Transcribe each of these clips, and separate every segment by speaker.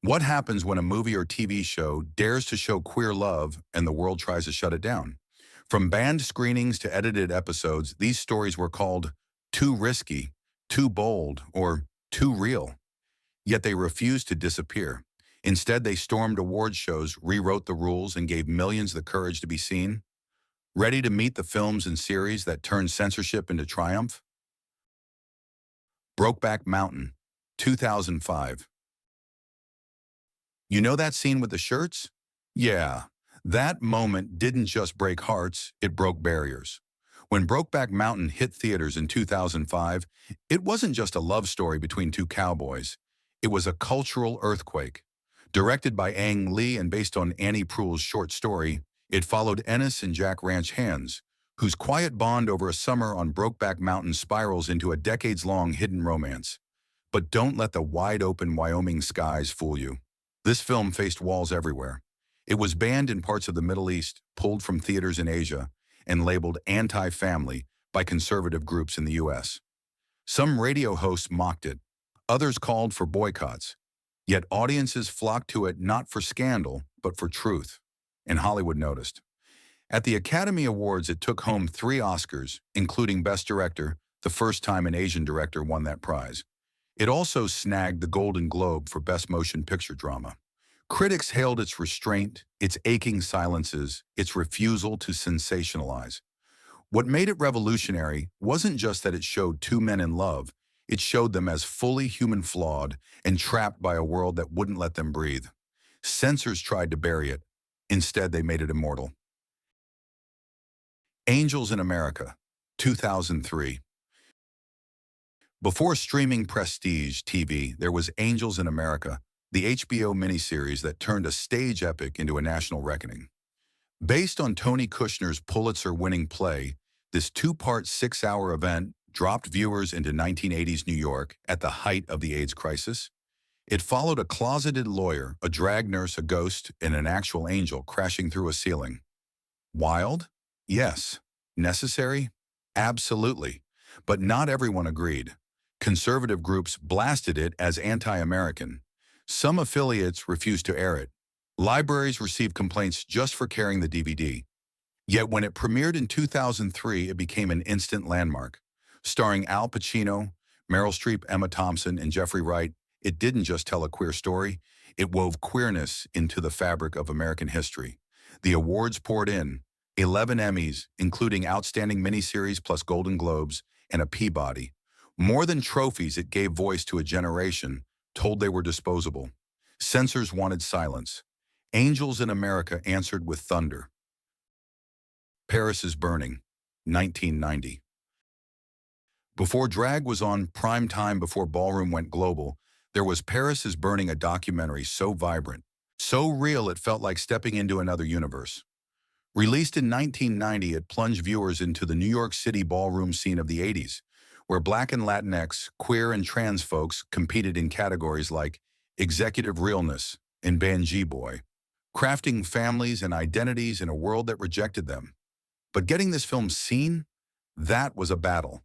Speaker 1: What happens when a movie or TV show dares to show queer love and the world tries to shut it down? From banned screenings to edited episodes, these stories were called too risky, too bold, or too real. Yet they refused to disappear. Instead, they stormed award shows, rewrote the rules, and gave millions the courage to be seen. Ready to meet the films and series that turned censorship into triumph? Brokeback Mountain, 2005. You know that scene with the shirts? Yeah, that moment didn't just break hearts, it broke barriers. When Brokeback Mountain hit theaters in 2005, it wasn't just a love story between two cowboys. It was a cultural earthquake. Directed by Ang Lee and based on Annie Proulx's short story, it followed Ennis and Jack Ranch Hands, whose quiet bond over a summer on Brokeback Mountain spirals into a decades-long hidden romance. But don't let the wide-open Wyoming skies fool you. This film faced walls everywhere. It was banned in parts of the Middle East, pulled from theaters in Asia, and labeled anti-family by conservative groups in the U.S. Some radio hosts mocked it. Others called for boycotts. Yet audiences flocked to it not for scandal, but for truth. And Hollywood noticed. At the Academy Awards, it took home 3 Oscars, including Best Director, the first time an Asian director won that prize. It also snagged the Golden Globe for Best Motion Picture Drama. Critics hailed its restraint, its aching silences, its refusal to sensationalize. What made it revolutionary wasn't just that it showed 2 men in love, it showed them as fully human flawed and trapped by a world that wouldn't let them breathe. Censors tried to bury it. Instead, they made it immortal. Angels in America, 2003. Before streaming prestige TV, there was Angels in America, the HBO miniseries that turned a stage epic into a national reckoning. Based on Tony Kushner's Pulitzer-winning play, this 2-part 6-hour event dropped viewers into 1980s New York at the height of the AIDS crisis. It followed a closeted lawyer, a drag nurse, a ghost, and an actual angel crashing through a ceiling. Wild? Yes. Necessary? Absolutely. But not everyone agreed. Conservative groups blasted it as anti-American. Some affiliates refused to air it. Libraries received complaints just for carrying the DVD. Yet when it premiered in 2003, it became an instant landmark. Starring Al Pacino, Meryl Streep, Emma Thompson, and Jeffrey Wright, it didn't just tell a queer story, it wove queerness into the fabric of American history. The awards poured in, 11 Emmys, including Outstanding Miniseries plus Golden Globes, and a Peabody. More than trophies, it gave voice to a generation told they were disposable. Censors wanted silence. Angels in America answered with thunder. Paris is Burning, 1990. Before drag was on prime time, before ballroom went global, there was Paris is Burning, a documentary so vibrant, so real it felt like stepping into another universe. Released in 1990, it plunged viewers into the New York City ballroom scene of the 80s, where Black and Latinx, queer and trans folks competed in categories like executive realness and Banjee Boy, crafting families and identities in a world that rejected them. But getting this film seen, that was a battle.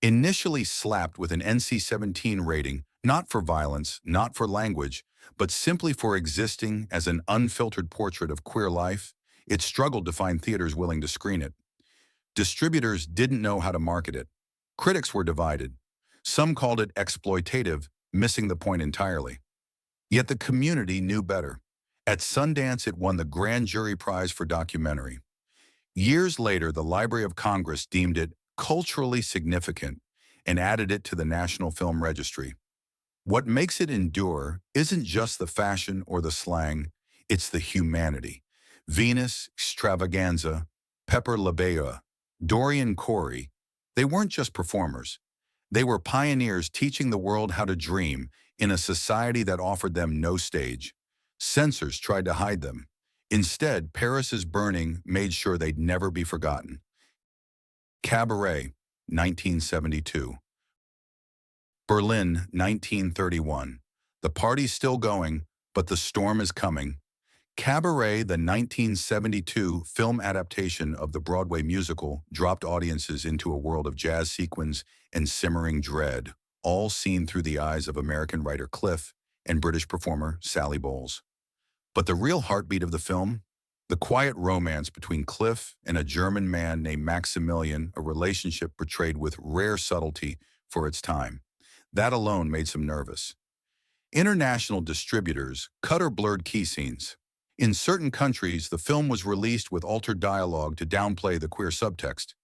Speaker 1: Initially slapped with an NC-17 rating, not for violence, not for language, but simply for existing as an unfiltered portrait of queer life, it struggled to find theaters willing to screen it. Distributors didn't know how to market it. Critics were divided. Some called it exploitative, missing the point entirely. Yet the community knew better. At Sundance, it won the Grand Jury Prize for Documentary. Years later, the Library of Congress deemed it culturally significant and added it to the National Film Registry. What makes it endure isn't just the fashion or the slang, it's the humanity. Venus, Extravaganza, Pepper LaBeouf, Dorian Corey, they weren't just performers. They were pioneers teaching the world how to dream in a society that offered them no stage. Censors tried to hide them. Instead, Paris is Burning made sure they'd never be forgotten. Cabaret, 1972. Berlin, 1931. The party's still going, but the storm is coming. Cabaret, the 1972 film adaptation of the Broadway musical, dropped audiences into a world of jazz sequins and simmering dread, all seen through the eyes of American writer Cliff and British performer Sally Bowles. But the real heartbeat of the film? The quiet romance between Cliff and a German man named Maximilian, a relationship portrayed with rare subtlety for its time. That alone made some nervous. International distributors cut or blurred key scenes. In certain countries, the film was released with altered dialogue to downplay the queer subtext.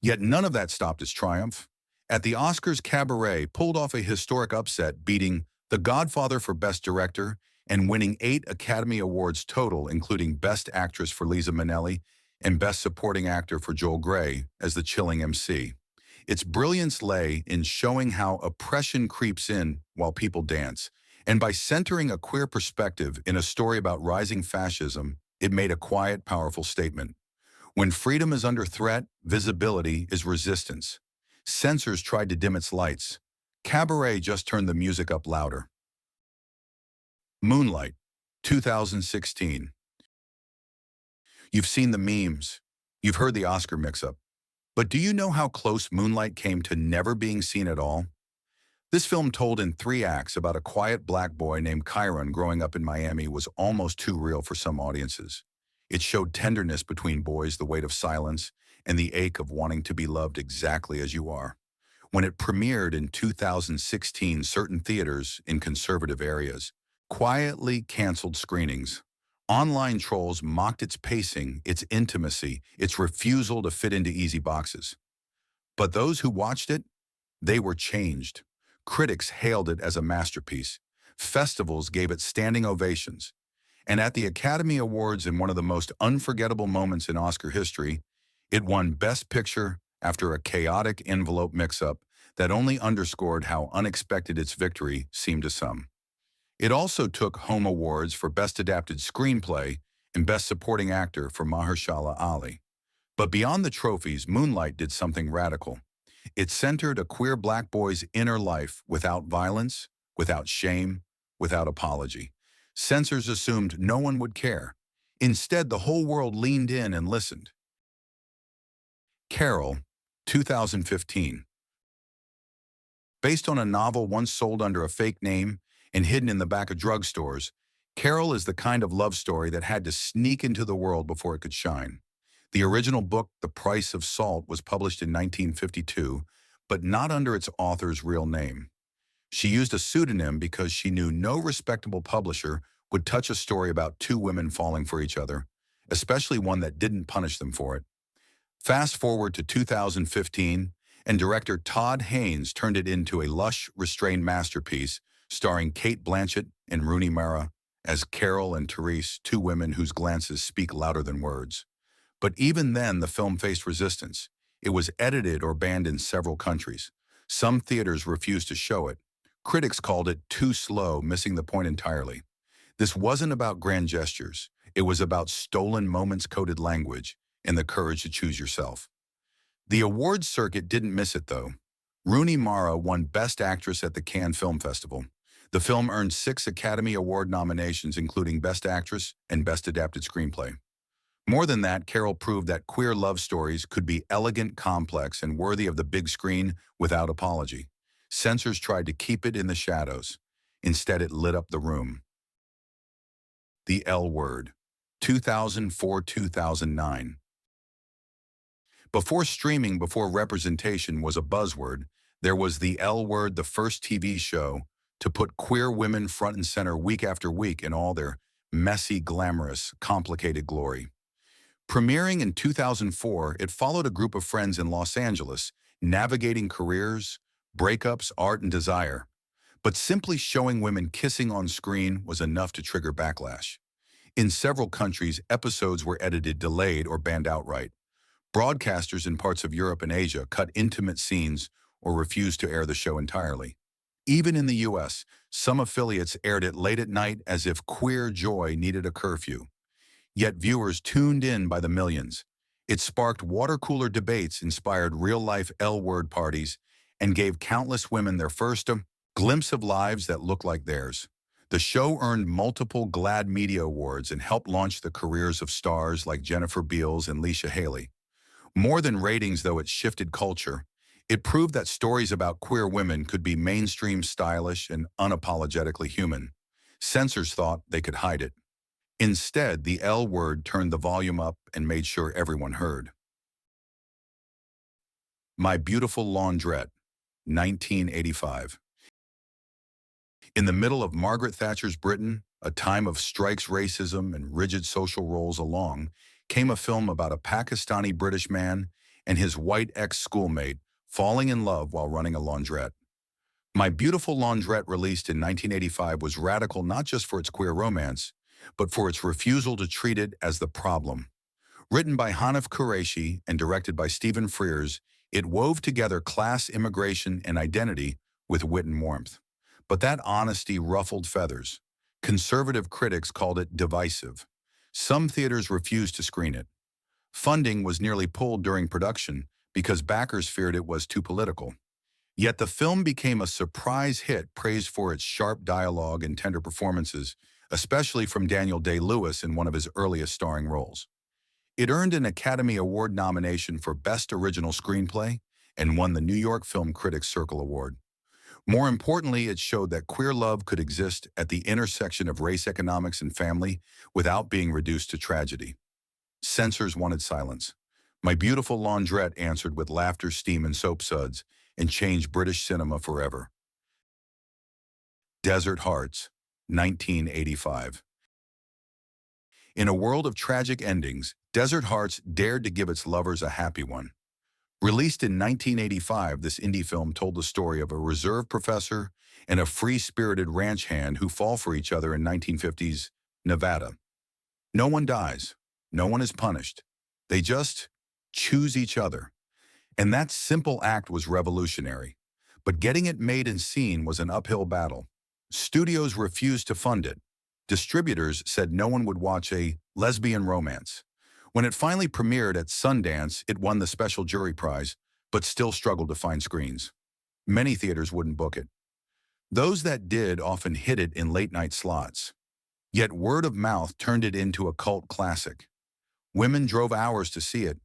Speaker 1: Yet none of that stopped its triumph. At the Oscars, Cabaret pulled off a historic upset, beating The Godfather for Best Director and winning 8 Academy Awards total, including Best Actress for Liza Minnelli and Best Supporting Actor for Joel Grey as the chilling MC. Its brilliance lay in showing how oppression creeps in while people dance, and by centering a queer perspective in a story about rising fascism, it made a quiet, powerful statement. When freedom is under threat, visibility is resistance. Censors tried to dim its lights. Cabaret just turned the music up louder. Moonlight, 2016. You've seen the memes. You've heard the Oscar mix-up. But do you know how close Moonlight came to never being seen at all? This film, told in 3 acts about a quiet black boy named Chiron growing up in Miami, was almost too real for some audiences. It showed tenderness between boys, the weight of silence, and the ache of wanting to be loved exactly as you are. When it premiered in 2016, certain theaters in conservative areas quietly canceled screenings. Online trolls mocked its pacing, its intimacy, its refusal to fit into easy boxes. But those who watched it, they were changed. Critics hailed it as a masterpiece. Festivals gave it standing ovations. And at the Academy Awards, in one of the most unforgettable moments in Oscar history, it won Best Picture after a chaotic envelope mix-up that only underscored how unexpected its victory seemed to some. It also took home awards for Best Adapted Screenplay and Best Supporting Actor for Mahershala Ali. But beyond the trophies, Moonlight did something radical. It centered a queer black boy's inner life without violence, without shame, without apology. Censors assumed no one would care. Instead, the whole world leaned in and listened. Carol, 2015. Based on a novel once sold under a fake name and hidden in the back of drugstores, Carol is the kind of love story that had to sneak into the world before it could shine. The original book, The Price of Salt, was published in 1952, but not under its author's real name. She used a pseudonym because she knew no respectable publisher would touch a story about 2 women falling for each other, especially one that didn't punish them for it. Fast forward to 2015, and director Todd Haynes turned it into a lush, restrained masterpiece starring Cate Blanchett and Rooney Mara as Carol and Therese, 2 women whose glances speak louder than words. But even then, the film faced resistance. It was edited or banned in several countries. Some theaters refused to show it. Critics called it too slow, missing the point entirely. This wasn't about grand gestures. It was about stolen moments-coded language and the courage to choose yourself. The awards circuit didn't miss it, though. Rooney Mara won Best Actress at the Cannes Film Festival. The film earned 6 Academy Award nominations, including Best Actress and Best Adapted Screenplay. More than that, Carol proved that queer love stories could be elegant, complex, and worthy of the big screen without apology. Censors tried to keep it in the shadows. Instead, it lit up the room. The L Word, 2004-2009. Before streaming, before representation was a buzzword, there was The L Word, the first TV show to put queer women front and center week after week in all their messy, glamorous, complicated glory. Premiering in 2004, it followed a group of friends in Los Angeles, navigating careers, breakups, art, and desire. But simply showing women kissing on screen was enough to trigger backlash. In several countries, episodes were edited, delayed, or banned outright. Broadcasters in parts of Europe and Asia cut intimate scenes or refused to air the show entirely. Even in the US, some affiliates aired it late at night as if queer joy needed a curfew. Yet viewers tuned in by the millions. It sparked water cooler debates, inspired real-life L-word parties, and gave countless women their first glimpse of lives that looked like theirs. The show earned multiple GLAAD Media Awards and helped launch the careers of stars like Jennifer Beals and Leisha Haley. More than ratings, though, it shifted culture. It proved that stories about queer women could be mainstream, stylish, and unapologetically human. Censors thought they could hide it. Instead, the L word turned the volume up and made sure everyone heard. My Beautiful Laundrette, 1985. In the middle of Margaret Thatcher's Britain, a time of strikes, racism, and rigid social roles along, came a film about a Pakistani-British man and his white ex-schoolmate falling in love while running a laundrette. My Beautiful Laundrette, released in 1985, was radical not just for its queer romance, but for its refusal to treat it as the problem. Written by Hanif Qureshi and directed by Stephen Frears, it wove together class, immigration, and identity with wit and warmth. But that honesty ruffled feathers. Conservative critics called it divisive. Some theaters refused to screen it. Funding was nearly pulled during production because backers feared it was too political. Yet the film became a surprise hit, praised for its sharp dialogue and tender performances, especially from Daniel Day-Lewis in one of his earliest starring roles. It earned an Academy Award nomination for Best Original Screenplay and won the New York Film Critics Circle Award. More importantly, it showed that queer love could exist at the intersection of race, economics, and family without being reduced to tragedy. Censors wanted silence. My Beautiful Laundrette answered with laughter, steam, and soap suds, and changed British cinema forever. Desert Hearts, 1985. In a world of tragic endings, Desert Hearts dared to give its lovers a happy one. Released in 1985, this indie film told the story of a reserved professor and a free-spirited ranch hand who fall for each other in 1950s Nevada. No one dies. No one is punished. They just choose each other. And that simple act was revolutionary. But getting it made and seen was an uphill battle. Studios refused to fund it. Distributors said no one would watch a lesbian romance. When it finally premiered at Sundance, it won the Special Jury Prize, but still struggled to find screens. Many theaters wouldn't book it. Those that did often hid it in late-night slots. Yet word of mouth turned it into a cult classic. Women drove hours to see it.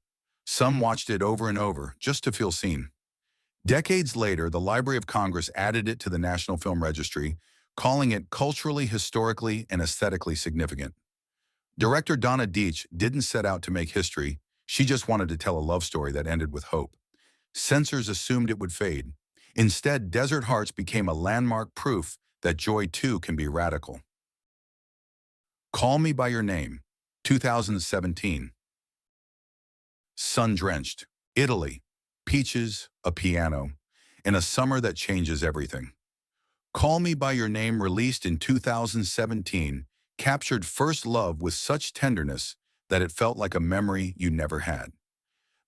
Speaker 1: Some watched it over and over, just to feel seen. Decades later, the Library of Congress added it to the National Film Registry, calling it culturally, historically, and aesthetically significant. Director Donna Deitch didn't set out to make history. She just wanted to tell a love story that ended with hope. Censors assumed it would fade. Instead, Desert Hearts became a landmark proof that joy too can be radical. Call Me by Your Name, 2017. Sun-drenched, Italy, peaches, a piano, and a summer that changes everything. Call Me by Your Name, released in 2017, captured first love with such tenderness that it felt like a memory you never had.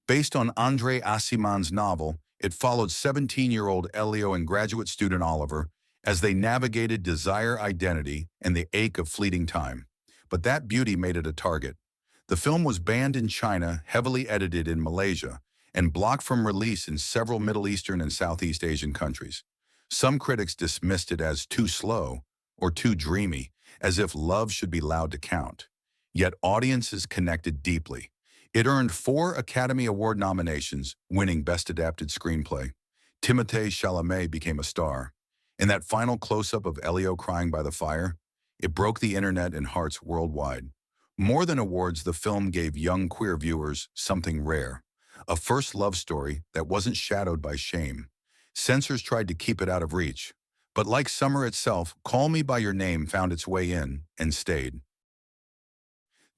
Speaker 1: Based on Andre Aciman's novel, it followed 17-year-old Elio and graduate student Oliver as they navigated desire, identity, and the ache of fleeting time. But that beauty made it a target. The film was banned in China, heavily edited in Malaysia, and blocked from release in several Middle Eastern and Southeast Asian countries. Some critics dismissed it as too slow or too dreamy, as if love should be loud to count. Yet audiences connected deeply. It earned 4 Academy Award nominations, winning Best Adapted Screenplay. Timothée Chalamet became a star. In that final close-up of Elio crying by the fire, it broke the internet and hearts worldwide. More than awards, the film gave young queer viewers something rare, a first love story that wasn't shadowed by shame. Censors tried to keep it out of reach, but like summer itself, Call Me by Your Name found its way in and stayed.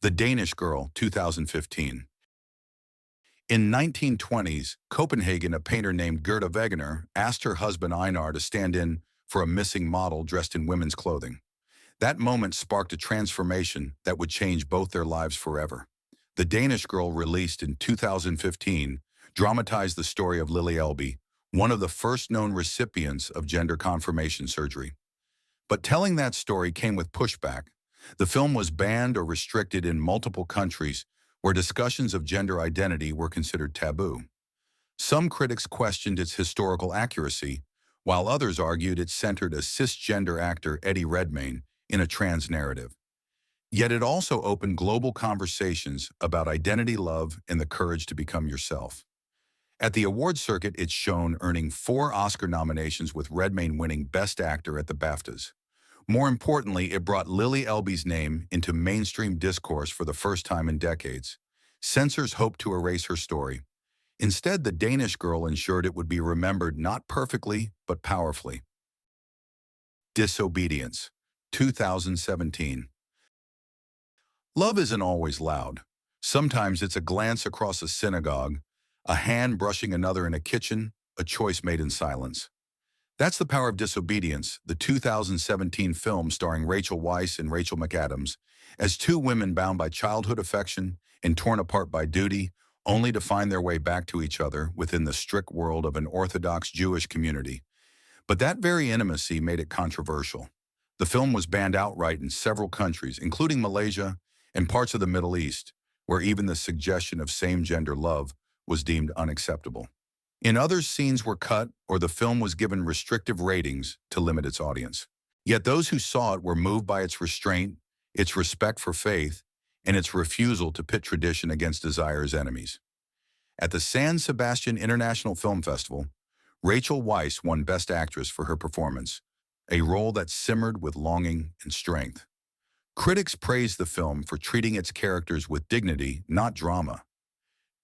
Speaker 1: The Danish Girl, 2015. In 1920s, Copenhagen, a painter named Gerda Wegener asked her husband Einar to stand in for a missing model dressed in women's clothing. That moment sparked a transformation that would change both their lives forever. The Danish Girl, released in 2015, dramatized the story of Lily Elby, one of the first known recipients of gender confirmation surgery. But telling that story came with pushback. The film was banned or restricted in multiple countries where discussions of gender identity were considered taboo. Some critics questioned its historical accuracy, while others argued it centered a cisgender actor, Eddie Redmayne, in a trans narrative. Yet it also opened global conversations about identity, love, and the courage to become yourself. At the awards circuit, it's shown, earning 4 Oscar nominations, with Redmayne winning Best Actor at the BAFTAs. More importantly, it brought Lily Elby's name into mainstream discourse for the first time in decades. Censors hoped to erase her story. Instead, the Danish girl ensured it would be remembered not perfectly, but powerfully. Disobedience, 2017. Love isn't always loud. Sometimes it's a glance across a synagogue, a hand brushing another in a kitchen, a choice made in silence. That's The Power of Disobedience, the 2017 film starring Rachel Weisz and Rachel McAdams, as two women bound by childhood affection and torn apart by duty, only to find their way back to each other within the strict world of an Orthodox Jewish community. But that very intimacy made it controversial. The film was banned outright in several countries, including Malaysia and parts of the Middle East, where even the suggestion of same-gender love was deemed unacceptable. In others, scenes were cut or the film was given restrictive ratings to limit its audience. Yet those who saw it were moved by its restraint, its respect for faith, and its refusal to pit tradition against desire as enemies. At the San Sebastian International Film Festival, Rachel Weisz won Best Actress for her performance, a role that simmered with longing and strength. Critics praised the film for treating its characters with dignity, not drama.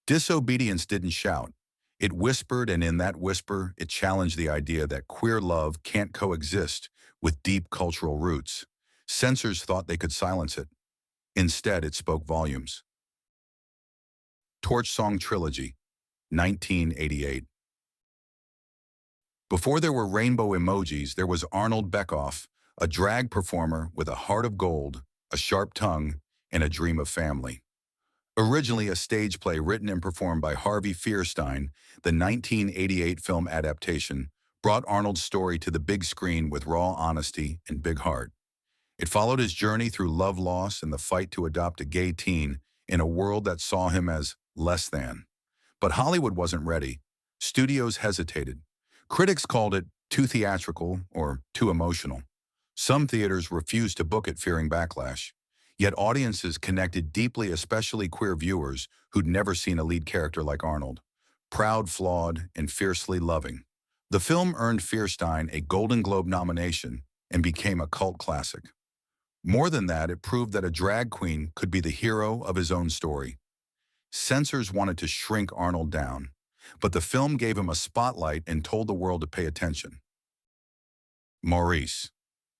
Speaker 1: Disobedience didn't shout. It whispered, and in that whisper, it challenged the idea that queer love can't coexist with deep cultural roots. Censors thought they could silence it. Instead, it spoke volumes. Torch Song Trilogy, 1988. Before there were rainbow emojis, there was Arnold Beckoff, a drag performer with a heart of gold, a sharp tongue, and a dream of family. Originally a stage play written and performed by Harvey Fierstein, the 1988 film adaptation brought Arnold's story to the big screen with raw honesty and big heart. It followed his journey through love loss and the fight to adopt a gay teen in a world that saw him as less than. But Hollywood wasn't ready. Studios hesitated. Critics called it too theatrical or too emotional. Some theaters refused to book it, fearing backlash. Yet audiences connected deeply, especially queer viewers who'd never seen a lead character like Arnold. Proud, flawed, and fiercely loving. The film earned Fierstein a Golden Globe nomination and became a cult classic. More than that, it proved that a drag queen could be the hero of his own story. Censors wanted to shrink Arnold down, but the film gave him a spotlight and told the world to pay attention. Maurice,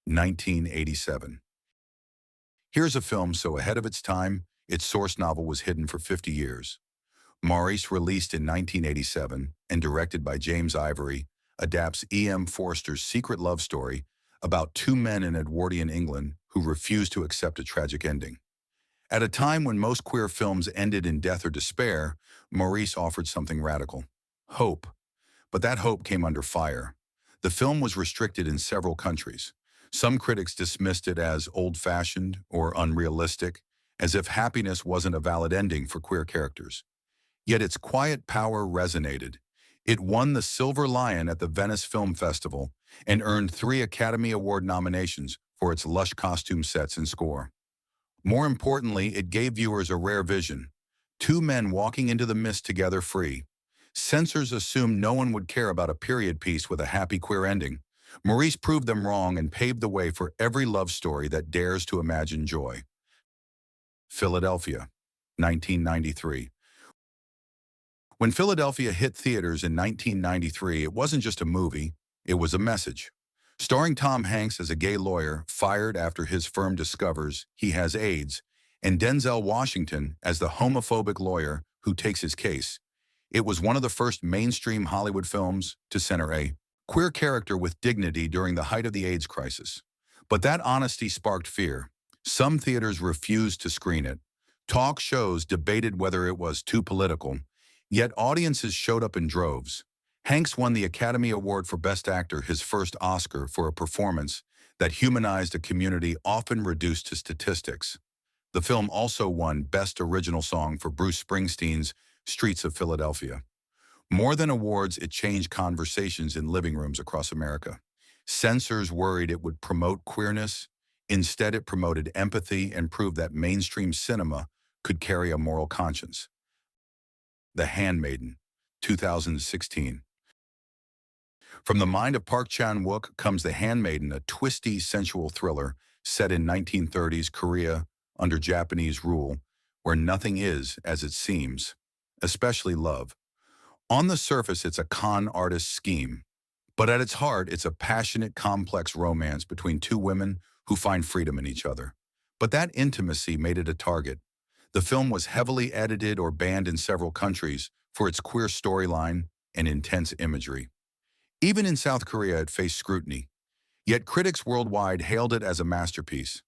Speaker 1: 1987. Here's a film so ahead of its time, its source novel was hidden for 50 years. Maurice, released in 1987 and directed by James Ivory, adapts E.M. Forster's secret love story about two men in Edwardian England who refuse to accept a tragic ending. At a time when most queer films ended in death or despair, Maurice offered something radical: hope. But that hope came under fire. The film was restricted in several countries. Some critics dismissed it as old-fashioned or unrealistic, as if happiness wasn't a valid ending for queer characters. Yet its quiet power resonated. It won the Silver Lion at the Venice Film Festival and earned 3 Academy Award nominations for its lush costume sets and score. More importantly, it gave viewers a rare vision: two men walking into the mist together, free. Censors assumed no one would care about a period piece with a happy queer ending. Maurice proved them wrong and paved the way for every love story that dares to imagine joy. Philadelphia, 1993. When Philadelphia hit theaters in 1993, it wasn't just a movie, it was a message. Starring Tom Hanks as a gay lawyer fired after his firm discovers he has AIDS, and Denzel Washington as the homophobic lawyer who takes his case, it was one of the first mainstream Hollywood films to center a queer character with dignity during the height of the AIDS crisis. But that honesty sparked fear. Some theaters refused to screen it. Talk shows debated whether it was too political, yet audiences showed up in droves. Hanks won the Academy Award for Best Actor, his first Oscar, for a performance that humanized a community often reduced to statistics. The film also won Best Original Song for Bruce Springsteen's Streets of Philadelphia. More than awards, it changed conversations in living rooms across America. Censors worried it would promote queerness. Instead, it promoted empathy and proved that mainstream cinema could carry a moral conscience. The Handmaiden, 2016. From the mind of Park Chan-wook comes The Handmaiden, a twisty, sensual thriller set in 1930s Korea under Japanese rule, where nothing is as it seems, especially love. On the surface, it's a con artist's scheme, but at its heart, it's a passionate, complex romance between two women who find freedom in each other. But that intimacy made it a target. The film was heavily edited or banned in several countries for its queer storyline and intense imagery. Even in South Korea, it faced scrutiny. Yet critics worldwide hailed it as a masterpiece.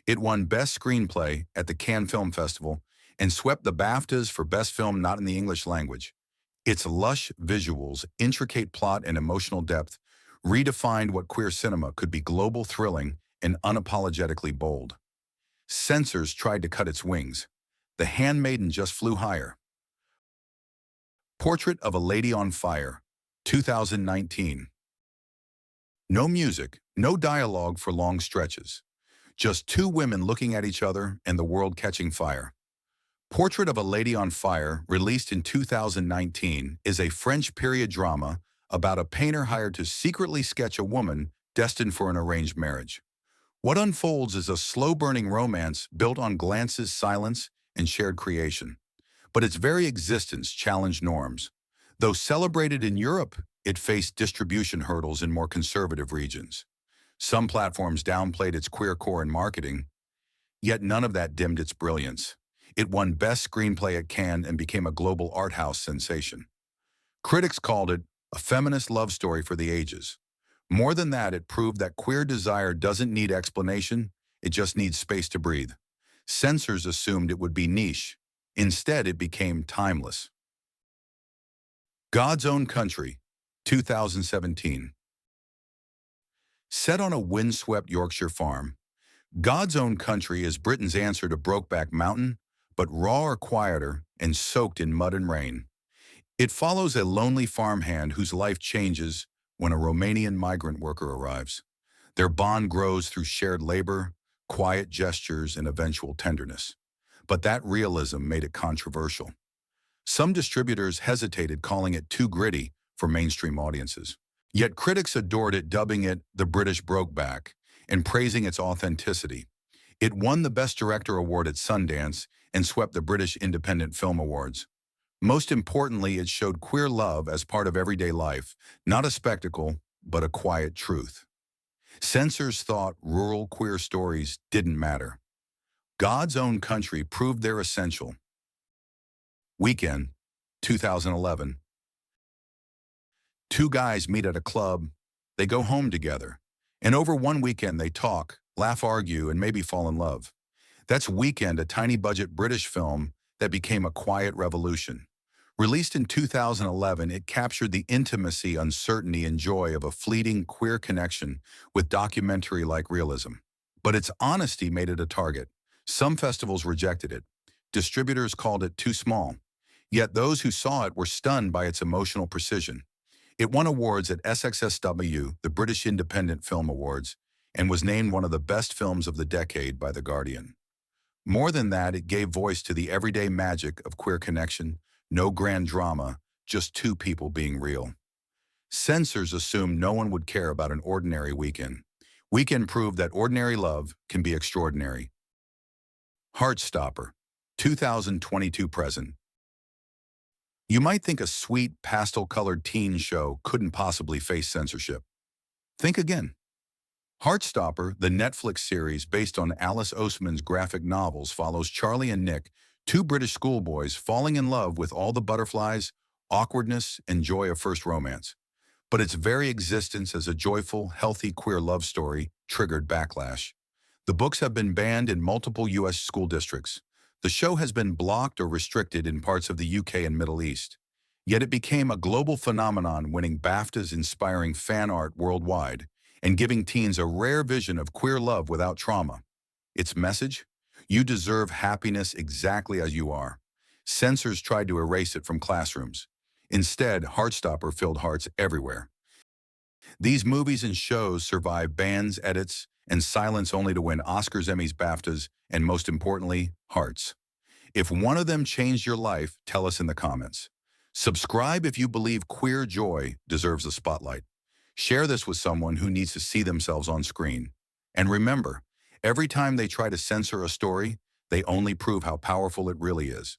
Speaker 1: It won Best Screenplay at the Cannes Film Festival and swept the BAFTAs for Best Film Not in the English Language. Its lush visuals, intricate plot, and emotional depth redefined what queer cinema could be: global, thrilling, and unapologetically bold. Censors tried to cut its wings. The Handmaiden just flew higher. Portrait of a Lady on Fire, 2019. No music, no dialogue for long stretches. Just two women looking at each other and the world catching fire. Portrait of a Lady on Fire, released in 2019, is a French period drama about a painter hired to secretly sketch a woman destined for an arranged marriage. What unfolds is a slow-burning romance built on glances, silence, and shared creation. But its very existence challenged norms. Though celebrated in Europe, it faced distribution hurdles in more conservative regions. Some platforms downplayed its queer core in marketing, yet none of that dimmed its brilliance. It won Best Screenplay at Cannes and became a global art house sensation. Critics called it a feminist love story for the ages. More than that, it proved that queer desire doesn't need explanation, it just needs space to breathe. Censors assumed it would be niche. Instead, it became timeless. God's Own Country, 2017. Set on a windswept Yorkshire farm, God's Own Country is Britain's answer to Brokeback Mountain, but raw or quieter and soaked in mud and rain. It follows a lonely farmhand whose life changes when a Romanian migrant worker arrives. Their bond grows through shared labor, quiet gestures, and eventual tenderness. But that realism made it controversial. Some distributors hesitated, calling it too gritty for mainstream audiences. Yet critics adored it, dubbing it the British Brokeback and praising its authenticity. It won the Best Director award at Sundance and swept the British Independent Film Awards. Most importantly, it showed queer love as part of everyday life, not a spectacle, but a quiet truth. Censors thought rural queer stories didn't matter. God's Own Country proved they're essential. Weekend, 2011. Two guys meet at a club, they go home together, and over one weekend they talk, laugh, argue, and maybe fall in love. That's Weekend, a tiny-budget British film that became a quiet revolution. Released in 2011, it captured the intimacy, uncertainty, and joy of a fleeting queer connection with documentary-like realism. But its honesty made it a target. Some festivals rejected it. Distributors called it too small. Yet those who saw it were stunned by its emotional precision. It won awards at SXSW, the British Independent Film Awards, and was named one of the best films of the decade by The Guardian. More than that, it gave voice to the everyday magic of queer connection. No grand drama, just two people being real. Censors assumed no one would care about an ordinary weekend. Weekend proved that ordinary love can be extraordinary. Heartstopper, 2022 present. You might think a sweet, pastel-colored teen show couldn't possibly face censorship. Think again. Heartstopper, the Netflix series based on Alice Oseman's graphic novels, follows Charlie and Nick, two British schoolboys falling in love with all the butterflies, awkwardness, and joy of first romance. But its very existence as a joyful, healthy queer love story triggered backlash. The books have been banned in multiple U.S. school districts. The show has been blocked or restricted in parts of the UK and Middle East. Yet it became a global phenomenon, winning BAFTAs, inspiring fan art worldwide, and giving teens a rare vision of queer love without trauma. Its message? You deserve happiness exactly as you are. Censors tried to erase it from classrooms. Instead, Heartstopper filled hearts everywhere. These movies and shows survive bans, edits, and silence only to win Oscars, Emmys, BAFTAs, and most importantly, hearts. If one of them changed your life, tell us in the comments. Subscribe if you believe queer joy deserves a spotlight. Share this with someone who needs to see themselves on screen. And remember, every time they try to censor a story, they only prove how powerful it really is.